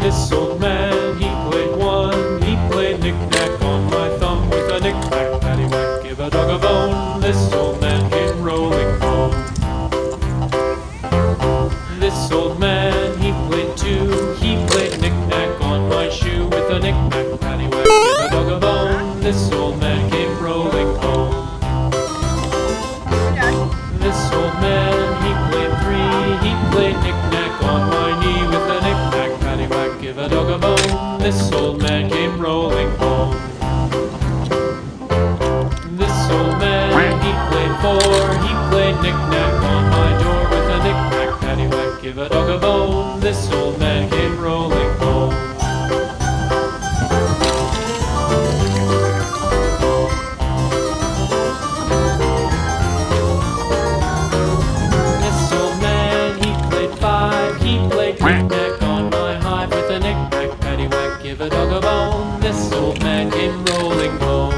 This old man, he played one. He played knick-knack on my thumb with a knick-knack, paddywhack, give a dog a bone. This old man came rolling home. This old man, he played two. He played knick-knack on my shoe with a knick-knack, paddywhack, give a dog a bone. This old man came rolling home. This old man, he played three. He played knick-knack on my knee with a knick-knack, paddywhack, give a dog a bone. This old man came rolling home. This old man, he played four. He played knick-knack on my door with a knick-knack, paddywhack, give a dog a bone. This old man came rolling home. This old man, he played five. He played knick-knack on my hive with a knick-knack, paddywhack, give a dog a bone. This old man came rolling home.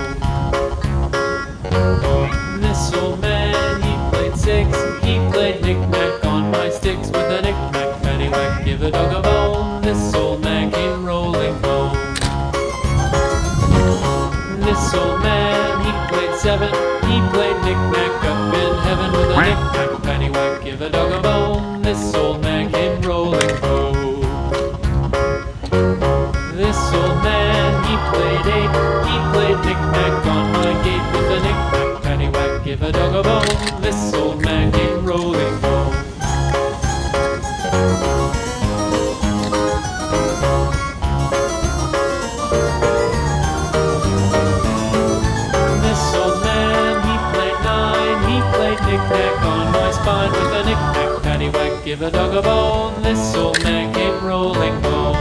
This old man, he played six. He played knick-knack on my sticks with a knick-knack, paddywhack, give a dog a bone. This old man came rolling home. This old man, he played seven. He played knick-knack up in heaven with a knick-knack, paddywhack, give a dog a bone. This old man came rolling home. This old man, he played eight. He played knick-knack on my gate with a knick-knack, paddywhack, give a dog a bone. This old man came rolling home. This old man, he played nine. He played knick-knack on my spine with a knick-knack, paddywhack, give a dog a bone. This old man came rolling home.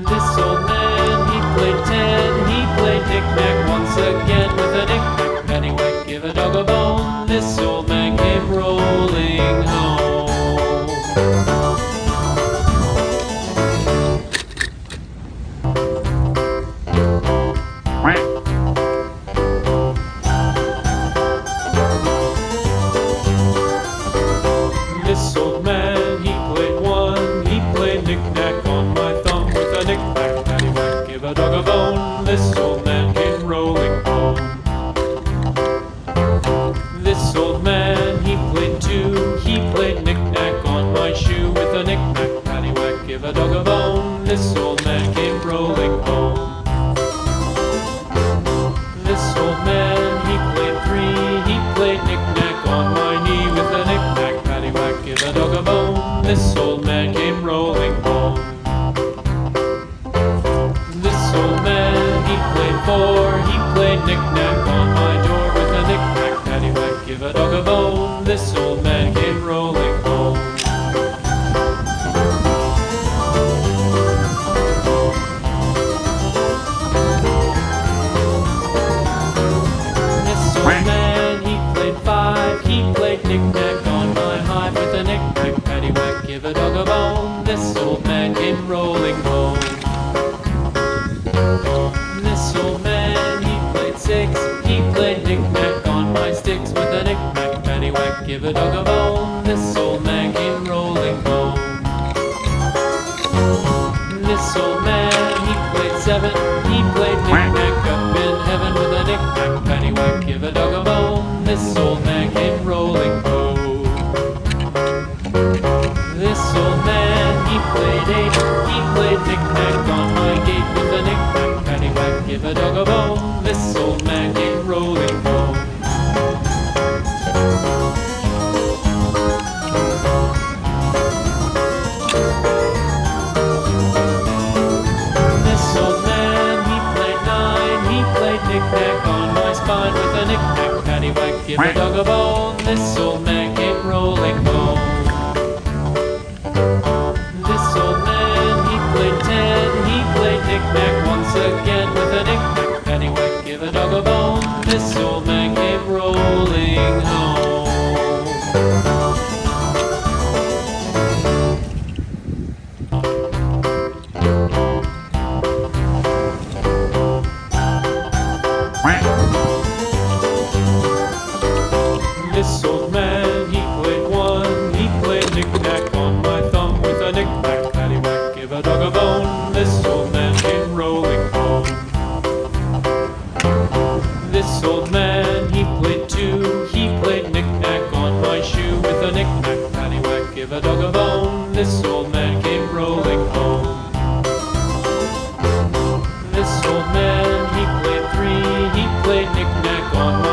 This old man, he played ten. He played knick-knack once again with a knick-knack, paddywhack, give a dog a bone. This old man came rolling home. This old man, he played one. He played knick-knack on my thumb with a knick-knack, paddywhack, give a dog a bone. This old man came rolling home. This old man, he played two. He played knick-knack on my shoe with a knick-knack, paddywhack, give a dog a bone. This old man came rolling home. This old man, he played three. He played knick-knack on my knee with a knick-knack, paddywhack, give a dog a bone. This old man came rolling home. This old man, he played four. He played knick-knack on my door with a knick-knack, paddywhack, give a dog a bone. This old man came rolling home. This old man, he played five. He played knick-knack on my hive with a knick-knack, paddywhack, give a dog a bone. This old man came rolling home. This old man, he played six. He played knick-knack on my sticks with a knick-knack, paddywhack, give a dog a bone. This old man came rolling home. This old man, he played seven. He played knick-knack up in heaven with a knick-knack, paddywhack, give a dog a bone. This old man came rolling home. played 8. He played knick-knack on my gate with a knick-knack, paddywhack, give a dog a bone. This old man came rolling home. This old man, he played 9. He played knick-knack on my spine with a knick-knack, paddywhack, give a dog a bone. This old man came rolling home. This old man, he played 10. He played knick-knack once again with a knick-knack, paddywhack, give a dog a bone. This old man came rolling home. This old man, he played 1. He played knick-knack on my thumb with a knick-knack, paddywhack, give a dog a bone. This old man came rolling home. This old man, he played 2. He played knick-knack on my shoe with a knick-knack, paddywhack, give a dog a bone. This old man came rolling home. This old man, he played 3. He played knick-knack on my